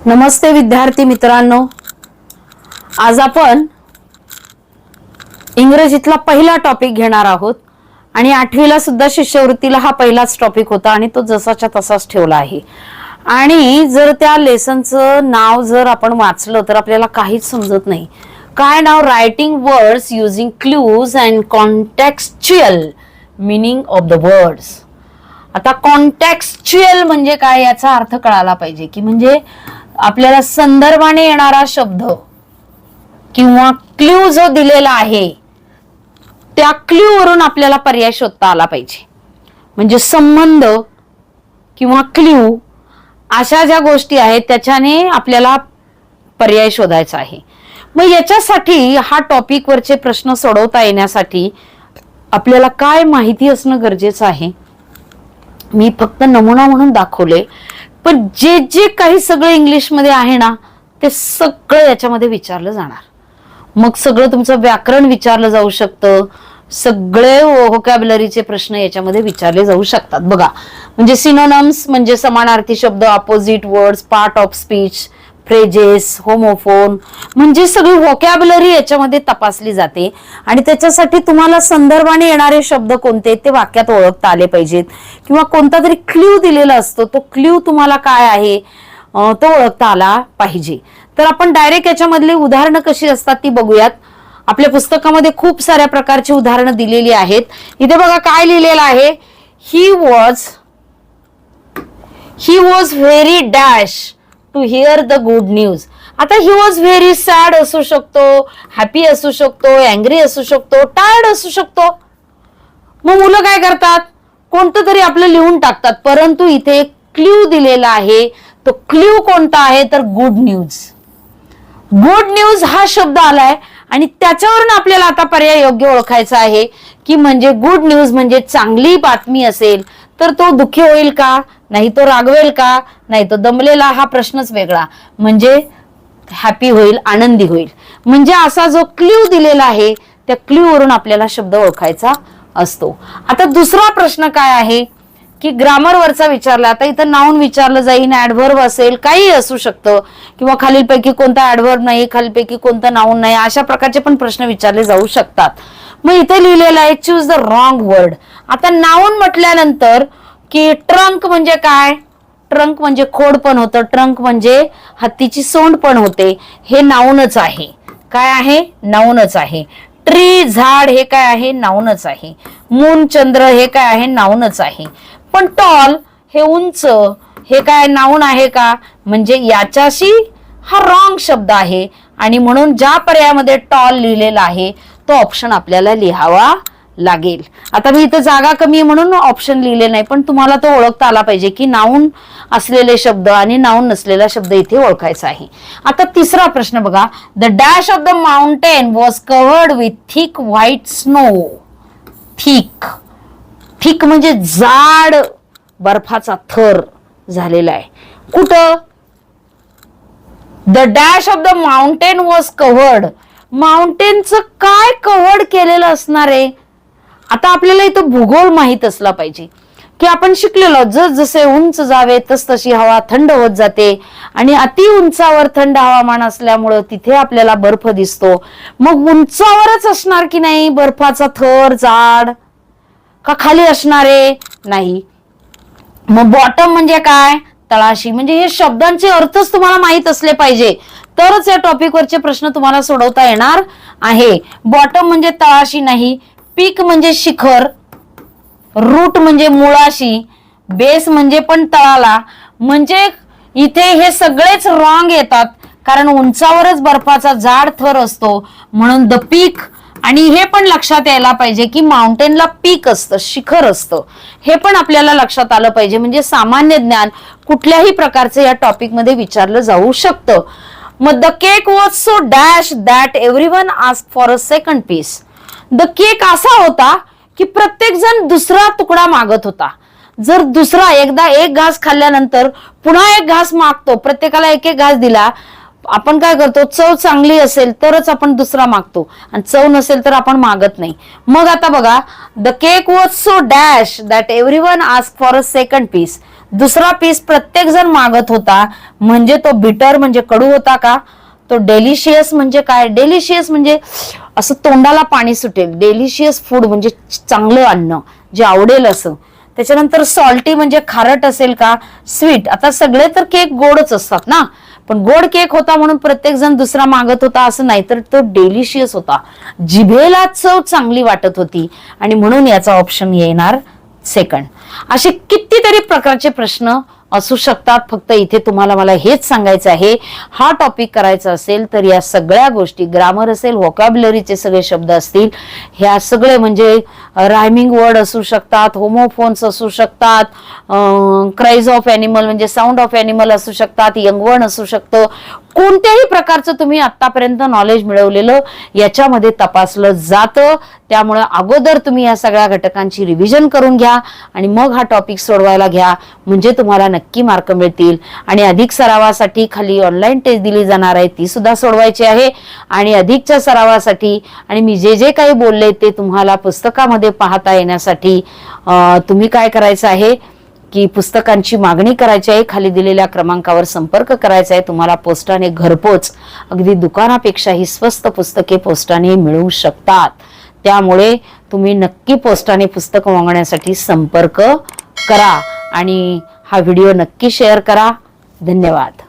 नमस्ते विद्यार्थी मित्रांनो, आज आपण इंग्रजीतला पहिला टॉपिक घेणार आहोत आणि 8वीला सुद्धा शिष्यवृत्तीला हा पहिलाच टॉपिक होता आणि तो जसाच्या तसाच ठेवला आहे. आणि जर त्या लेसनचं नाव जर आपण वाचलं तर आपल्याला काहीच समजत नाही. काय नाव? Writing words using clues and contextual meaning of the words. आता कॉन्टेक्स्च्युअल म्हणजे काय याचा अर्थ कळाला पाहिजे, की म्हणजे आपल्याला संदर्भाने येणारा शब्द किंवा क्ल्यू जो दिलेला आहे त्या क्ल्यू वरून आपल्याला पर्याय शोधता आला पाहिजे. म्हणजे संबंध किंवा क्ल्यू अशा ज्या गोष्टी आहेत त्याच्याने आपल्याला पर्याय शोधायचा आहे. मग याच्यासाठी हा टॉपिक वरचे प्रश्न सोडवता येण्यासाठी आपल्याला काय माहिती असणं गरजेचं आहे. मी फक्त नमुना म्हणून दाखवले, पण जे जे काही सगळं इंग्लिश मध्ये आहे ना ते सगळं याच्यामध्ये विचारलं जाणार. मग सगळं तुमचं व्याकरण विचारलं जाऊ शकतं, सगळे व्होकॅब्युलरीचे प्रश्न याच्यामध्ये विचारले जाऊ शकतात. बघा, म्हणजे सिनोनम्स म्हणजे समानार्थी शब्द, opposite words, part of speech, phrases, homophone, म्हणजे सगळी व्होकॅब्युलरी याच्यामध्ये तपासली जाते. आणि त्याच्यासाठी तुम्हाला संदर्भाने येणारे शब्द कोणते ते वाक्यात ओळखता आले पाहिजेत, किंवा कोणता तरी क्ल्यू दिलेला असतो, तो क्ल्यू तुम्हाला काय आहे तो ओळखता आला पाहिजे. तर आपण डायरेक्ट याच्यामधली उदाहरणं कशी असतात ती बघूयात. आपल्या पुस्तकामध्ये खूप साऱ्या प्रकारची उदाहरणं दिलेली आहेत. इथे बघा काय लिहिलेलं आहे, he was very dash to hear the good news. आता ही वॉज व्हेरी सॅड असू शकतो, हॅपी असू शकतो, अँग्री असू शकतो, टायर्ड असू शकतो. मग मुलं काय करतात, कोणतं तरी आपलं लिहून टाकतात, परंतु इथे क्ल्यू दिलेला आहे. तो क्ल्यू कोणता आहे तर गुड न्यूज. गुड न्यूज हा शब्द आलाय आणि त्याच्यावरून आपल्याला आता पर्याय योग्य ओळखायचा आहे, की म्हणजे गुड न्यूज म्हणजे चांगली बातमी असेल तर तो दुःखी होईल का, नाही तो रागवेल का, नाही तो दमलेला, हा प्रश्नच वेगळा. म्हणजे हॅपी होईल, आनंदी होईल. म्हणजे असा जो क्ल्यू दिलेला आहे त्या क्ल्यू वरून आपल्याला शब्द ओळखायचा असतो. आता दुसरा प्रश्न काय आहे की ग्रामर वरचा विचारला. आता इथं नाउन विचारलं जाईल, ऍडव्हर्ब असेल, काही असू शकतं, किंवा खालीलपैकी कोणता ऍडव्हर्ब नाही, खालीलपैकी कोणता नाउन नाही, अशा प्रकारचे पण प्रश्न विचारले जाऊ शकतात. मग इथे लिहिलेलं आहे चूज द रॉंग वर्ड. आता नाउन म्हटल्यानंतर की ट्रंक म्हणजे काय, ट्रंक म्हणजे खोड पण होतं, ट्रंक म्हणजे हत्तीची सोंड पण होते, हे नाउनच आहे. काय आहे, नाउनच आहे. ट्री झाड हे काय आहे, नाउनच आहे. मून चंद्र हे काय आहे, नाउनच आहे. पण टॉल हे उंच हे काय नाउन आहे का, म्हणजे याच्याशी हा रॉंग शब्द आहे. आणि म्हणून ज्या पर्यायामध्ये टॉल लिहिलेला आहे तो ऑप्शन आपल्याला लिहावा लागेल. आता मी इथं जागा कमी आहे म्हणून ऑप्शन लिहिले नाही, पण तुम्हाला तो ओळखता आला पाहिजे की नाउन असलेले शब्द आणि नाउन नसलेला शब्द इथे ओळखायचा आहे. आता तिसरा प्रश्न बघा, the dash of the mountain was covered with thick white snow. Thick, thick म्हणजे जाड बर्फाचा थर झालेला आहे. कुठं? The dash of the mountain was covered. माउंटेनचं काय कव्हर्ड केलेलं असणार आहे. आता आपल्याला इथं भूगोल माहित असला पाहिजे, की आपण शिकलेलो जसे उंच जावे तस तशी हवा थंड होत जाते, आणि अति उंचावर थंड हवामान असल्यामुळं तिथे आपल्याला बर्फ दिसतो. मग उंचावरच असणार की नाही बर्फाचा थर जाड, का खाली असणारे नाही. मग बॉटम म्हणजे काय, तळाशी. म्हणजे हे शब्दांचे अर्थच तुम्हाला माहित असले पाहिजे तरच या टॉपिक वरचे प्रश्न तुम्हाला सोडवता येणार आहे. बॉटम म्हणजे तळाशी नाही, पीक म्हणजे शिखर, रूट म्हणजे मुळाशी, बेस म्हणजे पण तळाला. म्हणजे इथे हे सगळेच रॉंग येतात, कारण उंचावरच बर्फाचा जाड थर असतो म्हणून द पीक. आणि हे पण लक्षात यायला पाहिजे की माउंटेनला पीक असतं, शिखर असतं, हे पण आपल्याला लक्षात आलं पाहिजे. म्हणजे सामान्य ज्ञान कुठल्याही प्रकारचे या टॉपिक मध्ये विचारलं जाऊ शकतं. मग the cake was so dash that everyone asked for a second piece. The cake असा होता की प्रत्येक जण दुसरा तुकडा मागत होता. जर दुसरा एकदा एक घास खाल्ल्यानंतर पुन्हा एक घास मागतो, प्रत्येकाला एक एक घास दिला, आपण काय करतो, चव चांगली असेल तरच आपण दुसरा मागतो आणि चव नसेल तर आपण मागत नाही. मग आता बघा, the cake was so dash that everyone asked for a second piece. दुसरा पीस प्रत्येक जण मागत होता. म्हणजे तो बिटर म्हणजे कडू होता का? तो डेलिशियस म्हणजे काय? डेलिशियस म्हणजे असं तोंडाला पाणी सुटेल. डेलिशियस फूड म्हणजे चांगलं अन्न जे आवडेल असं. त्याच्यानंतर सॉल्टी म्हणजे खारट असेल का? स्वीट. आता सगळे तर केक गोडच असतात ना, पण गोड केक होता म्हणून प्रत्येक जण दुसरा मागत होता असं नाही, तर तो डेलिशियस होता, जिभेला चव चांगली वाटत होती आणि म्हणून याचा ऑप्शन येणार सेकंड. असे कितीतरी प्रकारचे प्रश्न असू शकतात. फक्त इथे तुम्हाला मला हेच सांगायचं आहे, हा टॉपिक करायचा असेल तर या सगळ्या गोष्टी, ग्रामर असेल, व्होकॅब्युलरीचे सगळे शब्द असतील, ह्या सगळे म्हणजे रायमिंग वर्ड असू शकतात, होमोफोन्स असू शकतात, क्राईज ऑफ ॲनिमल म्हणजे साऊंड ऑफ ॲनिमल असू शकतात, यंगवण असू शकतं. कोणत्याही प्रकारचं तुम्ही आतापर्यंत नॉलेज मिळवलेलं याच्यामध्ये तपासलं जातं. त्यामुळे अगोदर तुम्ही या सगळ्या घटकांची रिव्हिजन करून घ्या आणि मग हा टॉपिक सोडवायला घ्या, म्हणजे तुम्हाला नक्की मार्क मिळतील. आणि अधिक सरावासाठी खाली ऑनलाईन टेस्ट दिली जाणार आहे, ती सुद्धा सोडवायची आहे. आणि अधिकच्या सरावासाठी आणि मी जे जे काही बोलले ते तुम्हाला पुस्तकामध्ये पाहता येण्यासाठी तुम्ही काय करायचं आहे की पुस्तकांची मागणी करायची आहे. खाली दिलेल्या क्रमांकावर संपर्क करायचा आहे. तुम्हाला पोस्टाने घरपोच, अगदी दुकानापेक्षाही स्वस्त पुस्तके पोस्टाने मिळू शकतात. त्यामुळे तुम्ही नक्की पोस्टाने पुस्तक मागवण्यासाठी संपर्क करा आणि हा व्हिडिओ नक्की शेअर करा. धन्यवाद.